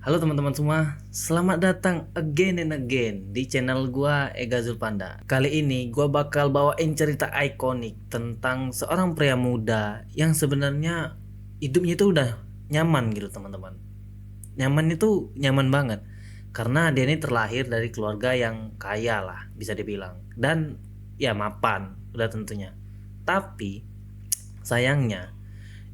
Halo teman-teman semua, selamat datang again and again di channel gua Ega Zulpanda. Kali ini gua bakal bawain cerita ikonik tentang seorang pria muda yang sebenarnya hidupnya itu udah nyaman gitu teman-teman. Nyaman itu nyaman banget karena dia ini terlahir dari keluarga yang kaya lah bisa dibilang, dan ya mapan udah tentunya. Tapi sayangnya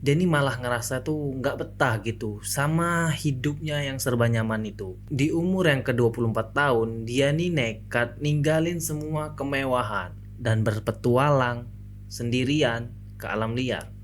dia ini malah ngerasa tuh nggak betah gitu sama hidupnya yang serba nyaman itu. Di umur yang ke-24 tahun, dia nih nekat ninggalin semua kemewahan dan berpetualang sendirian ke alam liar.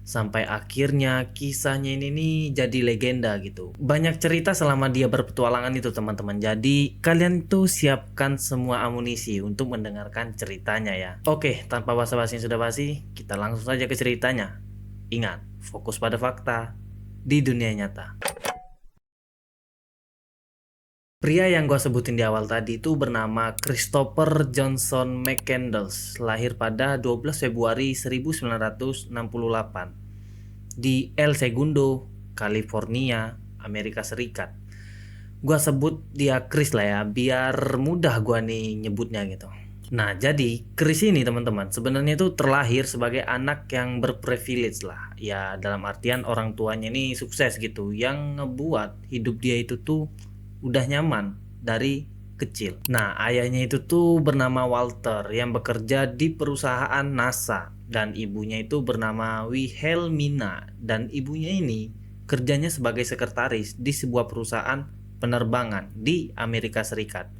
Sampai akhirnya kisahnya ini nih jadi legenda gitu. Banyak cerita selama dia berpetualangan itu teman-teman. Jadi kalian tuh siapkan semua amunisi untuk mendengarkan ceritanya ya. Oke, tanpa basa-basi yang sudah basi, kita langsung saja ke ceritanya. Ingat, fokus pada fakta di dunia nyata. Pria yang gue sebutin di awal tadi itu bernama Christopher Johnson McCandless, lahir pada 12 Februari 1968 di El Segundo, California, Amerika Serikat. Gua sebut dia Chris lah ya, biar mudah gua nih nyebutnya gitu. Nah, jadi Chris ini teman-teman sebenarnya itu terlahir sebagai anak yang berprivilege lah. Ya, dalam artian orang tuanya ini sukses gitu, yang ngebuat hidup dia itu tuh udah nyaman dari kecil. Nah, ayahnya itu tuh bernama Walter yang bekerja di perusahaan NASA, dan ibunya itu bernama Wilhelmina, dan ibunya ini kerjanya sebagai sekretaris di sebuah perusahaan penerbangan di Amerika Serikat.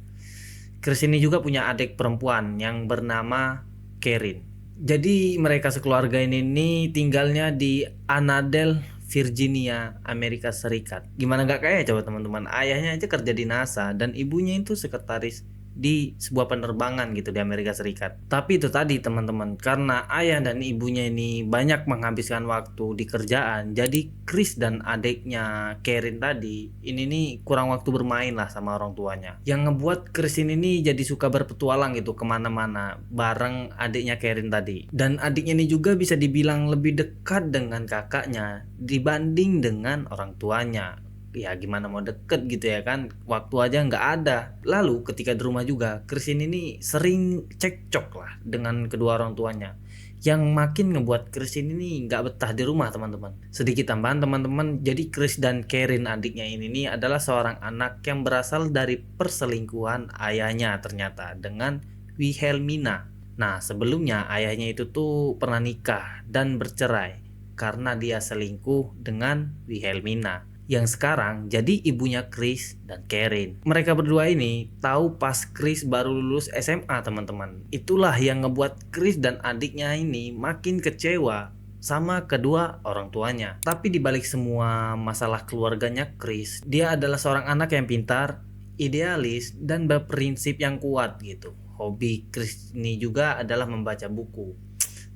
Chris ini juga punya adik perempuan yang bernama Karen. Jadi mereka sekeluarga ini tinggalnya di Annandale, Virginia, Amerika Serikat. Gimana nggak kaya coba teman-teman? Ayahnya aja kerja di NASA dan ibunya itu sekretaris di sebuah penerbangan gitu di Amerika Serikat. Tapi itu tadi teman-teman, karena ayah dan ibunya ini banyak menghabiskan waktu di kerjaan, jadi Chris dan adiknya Karen tadi ini nih kurang waktu bermain lah sama orang tuanya. Yang ngebuat Chris ini nih jadi suka berpetualang gitu kemana-mana bareng adiknya Karen tadi. Dan adiknya ini juga bisa dibilang lebih dekat dengan kakaknya dibanding dengan orang tuanya. Ya gimana mau deket gitu ya kan, waktu aja nggak ada. Lalu ketika di rumah juga Chris ini sering cekcok lah dengan kedua orang tuanya, yang makin ngebuat Chris ini nggak betah di rumah teman-teman. Sedikit tambahan teman-teman, jadi Chris dan Karen adiknya ini nih adalah seorang anak yang berasal dari perselingkuhan ayahnya ternyata dengan Wilhelmina. Nah, sebelumnya ayahnya itu tuh pernah nikah dan bercerai karena dia selingkuh dengan Wilhelmina, yang sekarang jadi ibunya Chris dan Karen. Mereka berdua ini tahu pas Chris baru lulus SMA teman-teman. Itulah yang ngebuat Chris dan adiknya ini makin kecewa sama kedua orang tuanya. Tapi dibalik semua masalah keluarganya Chris, dia adalah seorang anak yang pintar, idealis, dan berprinsip yang kuat gitu. Hobi Chris ini juga adalah membaca buku.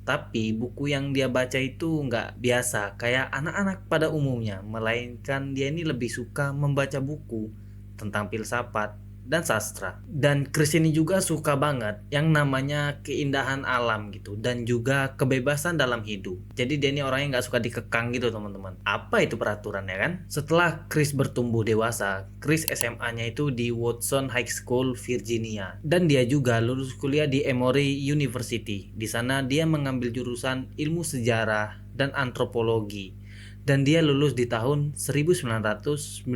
Tapi buku yang dia baca itu nggak biasa kayak anak-anak pada umumnya, melainkan dia ini lebih suka membaca buku tentang filsafat dan sastra. Dan Chris ini juga suka banget yang namanya keindahan alam gitu, dan juga kebebasan dalam hidup. Jadi dia ini orangnya nggak suka dikekang gitu teman-teman. Apa itu peraturan ya kan? Setelah Chris bertumbuh dewasa, Chris SMA-nya itu di Woodson High School, Virginia. Dan dia juga lulus kuliah di Emory University. Di sana dia mengambil jurusan ilmu sejarah dan antropologi. Dan dia lulus di tahun 1990.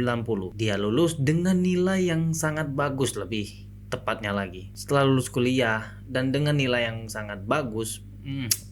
Dia lulus dengan nilai yang sangat bagus, lebih tepatnya lagi. Setelah lulus kuliah dan dengan nilai yang sangat bagus,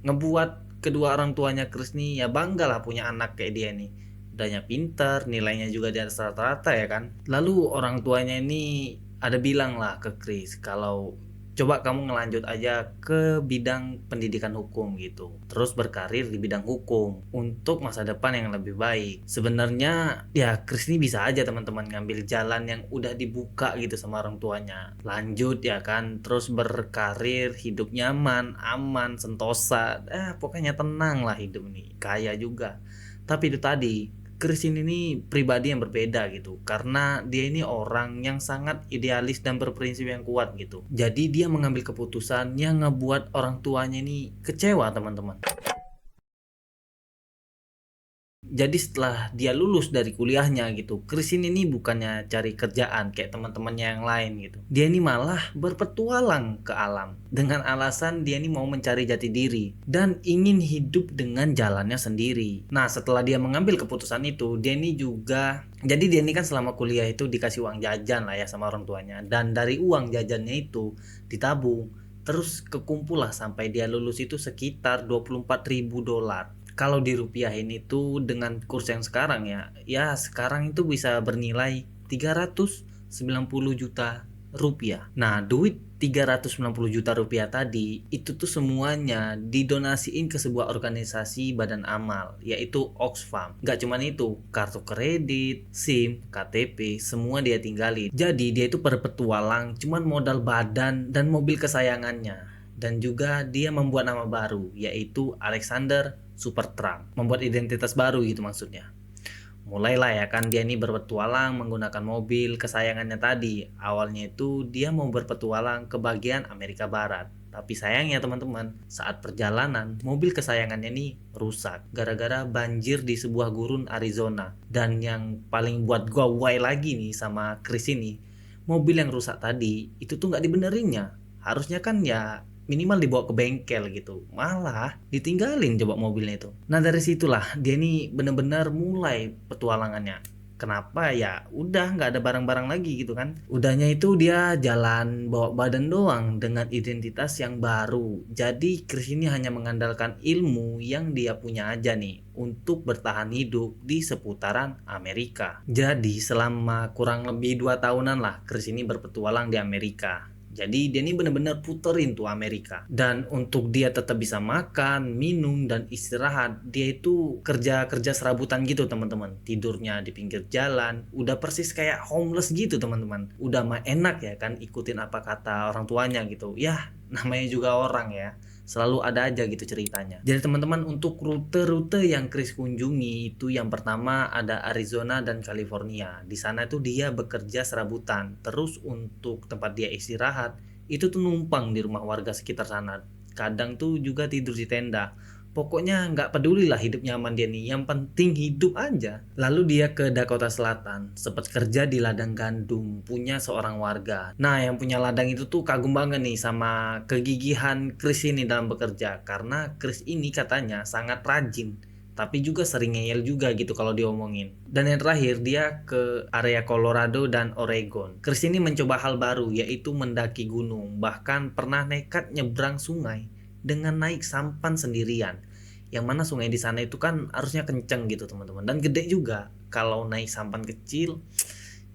ngebuat kedua orang tuanya Chris nih ya bangga lah punya anak kayak dia nih. Udahnya pintar, nilainya juga di atas rata-rata ya kan. Lalu orang tuanya ini ada bilang lah ke Chris kalau coba kamu ngelanjut aja ke bidang pendidikan hukum gitu, terus berkarir di bidang hukum untuk masa depan yang lebih baik. Sebenarnya ya Chris ini bisa aja teman-teman ngambil jalan yang udah dibuka gitu sama orang tuanya, lanjut ya kan, terus berkarir, hidup nyaman, aman, sentosa, pokoknya tenang lah hidup nih, kaya juga. Tapi itu tadi, Chris ini pribadi yang berbeda gitu, karena dia ini orang yang sangat idealis dan berprinsip yang kuat gitu. Jadi dia mengambil keputusan yang ngebuat orang tuanya ini kecewa teman-teman. Jadi setelah dia lulus dari kuliahnya gitu, Chris ini bukannya cari kerjaan kayak teman-temannya yang lain gitu. Dia ini malah berpetualang ke alam dengan alasan dia ini mau mencari jati diri dan ingin hidup dengan jalannya sendiri. Nah, setelah dia mengambil keputusan itu, dia ini kan selama kuliah itu dikasih uang jajan lah ya sama orang tuanya, dan dari uang jajannya itu ditabung. Terus kekumpul lah sampai dia lulus itu sekitar 24.000 dolar. Kalau dirupiahin itu dengan kurs yang sekarang ya sekarang itu bisa bernilai 390 juta rupiah. Nah, duit 390 juta rupiah tadi itu tuh semuanya didonasiin ke sebuah organisasi badan amal, yaitu Oxfam. Gak cuman itu, kartu kredit, SIM, KTP, semua dia tinggalin. Jadi dia itu berpetualang cuman modal badan dan mobil kesayangannya. Dan juga dia membuat nama baru, yaitu Alexander Supertramp, membuat identitas baru gitu maksudnya. Mulailah ya kan dia ini berpetualang menggunakan mobil kesayangannya tadi. Awalnya itu dia mau berpetualang ke bagian Amerika Barat. Tapi sayangnya teman-teman, saat perjalanan mobil kesayangannya ini rusak gara-gara banjir di sebuah gurun Arizona. Dan yang paling buat gua why lagi nih sama Chris ini, mobil yang rusak tadi itu tuh nggak dibenerinnya. Harusnya kan ya minimal dibawa ke bengkel gitu, malah ditinggalin coba mobilnya itu. Nah, dari situlah dia ini bener-bener mulai petualangannya. Kenapa ya udah nggak ada barang-barang lagi gitu kan. Udahnya itu dia jalan bawa badan doang dengan identitas yang baru. Jadi Chris ini hanya mengandalkan ilmu yang dia punya aja nih untuk bertahan hidup di seputaran Amerika. Jadi selama kurang lebih 2 tahunan lah Chris ini berpetualang di Amerika. Jadi dia ini benar-benar puterin tuh Amerika. Dan untuk dia tetap bisa makan, minum, dan istirahat, dia itu kerja serabutan gitu teman-teman. Tidurnya di pinggir jalan, udah persis kayak homeless gitu teman-teman. Udah mah enak ya kan ikutin apa kata orang tuanya gitu. Ya namanya juga orang ya. Selalu ada aja gitu ceritanya. Jadi teman-teman, untuk rute-rute yang Chris kunjungi itu yang pertama ada Arizona dan California. Di sana tuh dia bekerja serabutan. Terus untuk tempat dia istirahat itu tuh numpang di rumah warga sekitar sana. Kadang tuh juga tidur di tenda. Pokoknya nggak peduli lah hidup nyaman dia nih, yang penting hidup aja. Lalu dia ke Dakota Selatan, sempat kerja di ladang gandum punya seorang warga. Nah, yang punya ladang itu tuh kagum banget nih sama kegigihan Chris ini dalam bekerja, karena Chris ini katanya sangat rajin, tapi juga sering ngeyel juga gitu kalau diomongin. Dan yang terakhir dia ke area Colorado dan Oregon. Chris ini mencoba hal baru, yaitu mendaki gunung, bahkan pernah nekat nyebrang sungai dengan naik sampan sendirian. Yang mana sungai di sana itu kan harusnya kenceng gitu teman-teman, dan gede juga. Kalau naik sampan kecil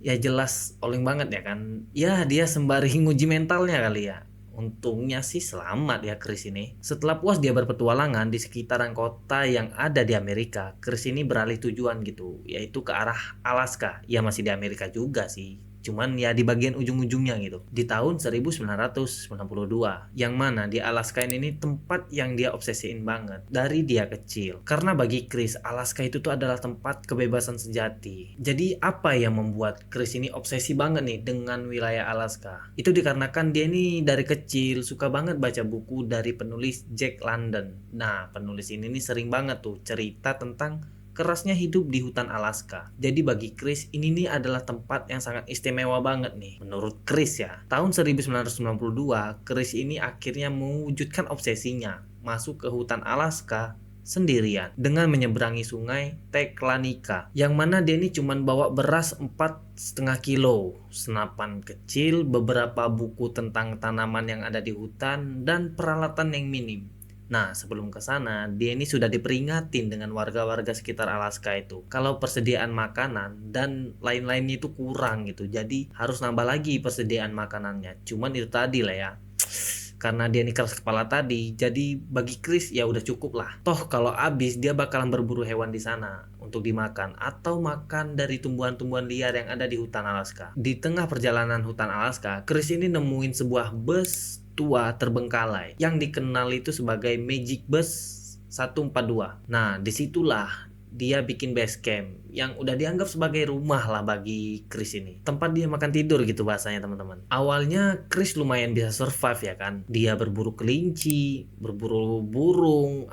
ya jelas oleng banget ya kan. Ya dia sembari nguji mentalnya kali ya. Untungnya sih selamat ya Chris ini. Setelah puas dia berpetualangan di sekitaran kota yang ada di Amerika, Chris ini beralih tujuan gitu, yaitu ke arah Alaska. Ya masih di Amerika juga sih, cuman ya di bagian ujung-ujungnya gitu. Di tahun 1992, yang mana di Alaska ini tempat yang dia obsesiin banget dari dia kecil. Karena bagi Chris, Alaska itu tuh adalah tempat kebebasan sejati. Jadi apa yang membuat Chris ini obsesi banget nih dengan wilayah Alaska? Itu dikarenakan dia ini dari kecil suka banget baca buku dari penulis Jack London. Nah, penulis ini nih sering banget tuh cerita tentang kerasnya hidup di hutan Alaska. Jadi bagi Chris ini nih adalah tempat yang sangat istimewa banget nih. Menurut Chris ya, tahun 1992 Chris ini akhirnya mewujudkan obsesinya, masuk ke hutan Alaska sendirian dengan menyeberangi sungai Teklanika, yang mana dia ini cuman bawa beras 4,5 kilo, senapan kecil, beberapa buku tentang tanaman yang ada di hutan, dan peralatan yang minim. Nah, sebelum ke sana, dia ini sudah diperingatin dengan warga-warga sekitar Alaska itu kalau persediaan makanan dan lain-lainnya itu kurang gitu. Jadi harus nambah lagi persediaan makanannya. Cuman itu tadi lah ya. Karena dia ini keras kepala tadi, jadi bagi Chris ya udah cukup lah. Toh kalau habis dia bakalan berburu hewan di sana untuk dimakan atau makan dari tumbuhan-tumbuhan liar yang ada di hutan Alaska. Di tengah perjalanan hutan Alaska, Chris ini nemuin sebuah bus tua terbengkalai yang dikenal itu sebagai Magic Bus 142. Nah, disitulah dia bikin base camp yang udah dianggap sebagai rumah lah bagi Chris ini. Tempat dia makan tidur gitu bahasanya teman-teman. Awalnya Chris lumayan bisa survive ya kan. Dia berburu kelinci, berburu burung,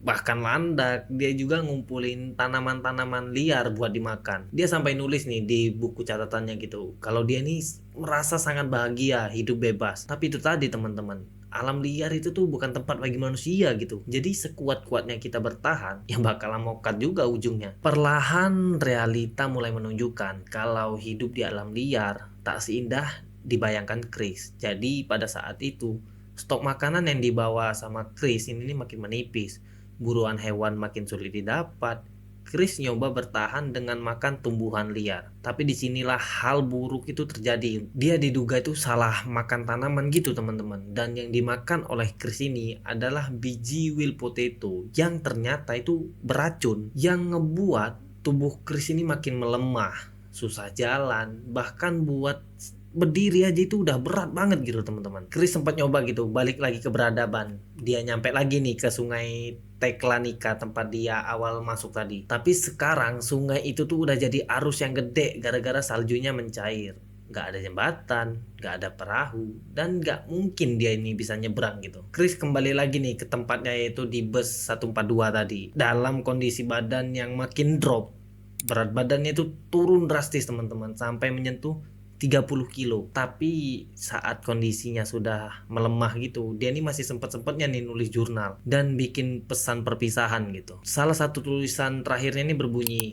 bahkan landak. Dia juga ngumpulin tanaman-tanaman liar buat dimakan. Dia sampai nulis nih di buku catatannya gitu, kalau dia nih merasa sangat bahagia hidup bebas. Tapi itu tadi teman-teman, alam liar itu tuh bukan tempat bagi manusia gitu. Jadi sekuat-kuatnya kita bertahan, ya bakalan mokat juga ujungnya. Perlahan realita mulai menunjukkan kalau hidup di alam liar tak seindah dibayangkan Chris. Jadi pada saat itu stok makanan yang dibawa sama Chris ini makin menipis. Buruan hewan makin sulit didapat. Chris nyoba bertahan dengan makan tumbuhan liar. Tapi disinilah hal buruk itu terjadi. Dia diduga itu salah makan tanaman gitu teman-teman. Dan yang dimakan oleh Chris ini adalah biji wild potato yang ternyata itu beracun. Yang ngebuat tubuh Chris ini makin melemah, susah jalan, bahkan buat berdiri aja itu udah berat banget gitu teman-teman. Chris sempat nyoba gitu balik lagi ke peradaban. Dia nyampe lagi nih ke sungai Teklanika tempat dia awal masuk tadi. Tapi sekarang sungai itu tuh udah jadi arus yang gede gara-gara saljunya mencair. Gak ada jembatan, gak ada perahu, dan gak mungkin dia ini bisa nyebrang gitu. Chris kembali lagi nih ke tempatnya, yaitu di bus 142 tadi. Dalam kondisi badan yang makin drop. Berat badannya itu turun drastis teman-teman, sampai menyentuh 30 kilo. Tapi saat kondisinya sudah melemah gitu, dia ini masih sempat-sempatnya nih nulis jurnal dan bikin pesan perpisahan gitu. Salah satu tulisan terakhirnya ini berbunyi,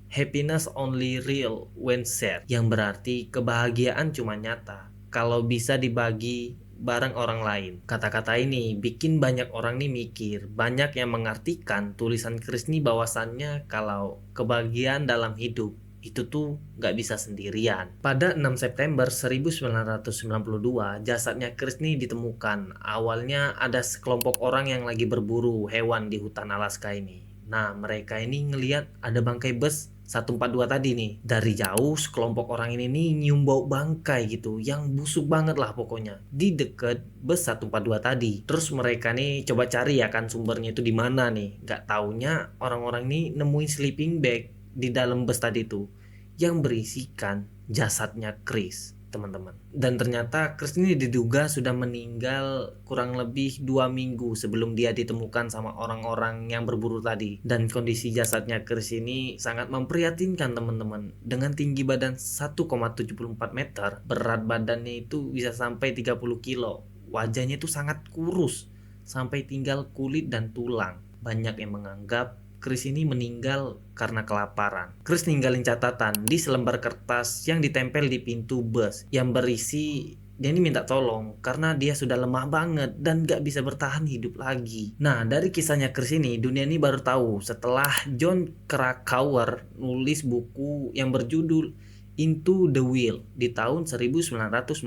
happiness only real when shared, yang berarti kebahagiaan cuma nyata kalau bisa dibagi bareng orang lain. Kata-kata ini bikin banyak orang nih mikir, banyak yang mengartikan tulisan Chris nih bahwasannya kalau kebahagiaan dalam hidup itu tuh gak bisa sendirian. Pada 6 September 1992, jasadnya Chris nih ditemukan. Awalnya ada sekelompok orang yang lagi berburu hewan di hutan Alaska ini. Nah, mereka ini ngelihat ada bangkai bus 142 tadi nih. Dari jauh sekelompok orang ini nih nyium bau bangkai gitu, yang busuk banget lah pokoknya, di deket bus 142 tadi. Terus mereka nih coba cari ya kan sumbernya itu di mana nih. Gak taunya orang-orang ini nemuin sleeping bag di dalam bus tadi tuh yang berisikan jasadnya Chris teman-teman. Dan ternyata Chris ini diduga sudah meninggal kurang lebih 2 minggu sebelum dia ditemukan sama orang-orang yang berburu tadi. Dan kondisi jasadnya Chris ini sangat memprihatinkan teman-teman. Dengan tinggi badan 1,74 meter, berat badannya itu bisa sampai 30 kilo. Wajahnya itu sangat kurus sampai tinggal kulit dan tulang. Banyak yang menganggap Chris ini meninggal karena kelaparan. Chris ninggalin catatan di selembar kertas yang ditempel di pintu bus yang berisi dia ini minta tolong karena dia sudah lemah banget dan gak bisa bertahan hidup lagi. Nah, dari kisahnya Chris ini, dunia ini baru tahu setelah Jon Krakauer nulis buku yang berjudul Into the Wild di tahun 1996.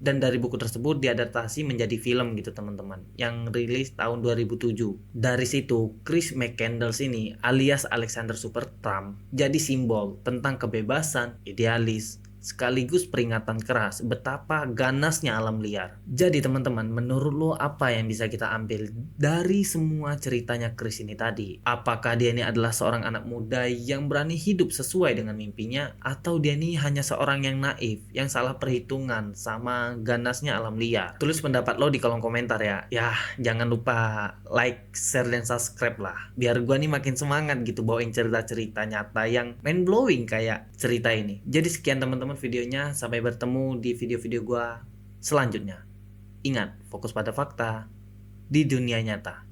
Dan dari buku tersebut diadaptasi menjadi film gitu teman-teman, yang rilis tahun 2007. Dari situ Chris McCandless ini alias Alexander Supertramp jadi simbol tentang kebebasan, idealis, sekaligus peringatan keras betapa ganasnya alam liar. Jadi teman-teman, menurut lo apa yang bisa kita ambil dari semua ceritanya Chris ini tadi? Apakah dia ini adalah seorang anak muda yang berani hidup sesuai dengan mimpinya, atau dia ini hanya seorang yang naif yang salah perhitungan sama ganasnya alam liar? Tulis pendapat lo di kolom komentar ya. Ya, jangan lupa like, share, dan subscribe lah, biar gua nih makin semangat gitu bawain cerita-cerita nyata yang mind blowing kayak cerita ini. Jadi sekian teman-teman videonya, sampai bertemu di video-video gua selanjutnya. Ingat, fokus pada fakta di dunia nyata.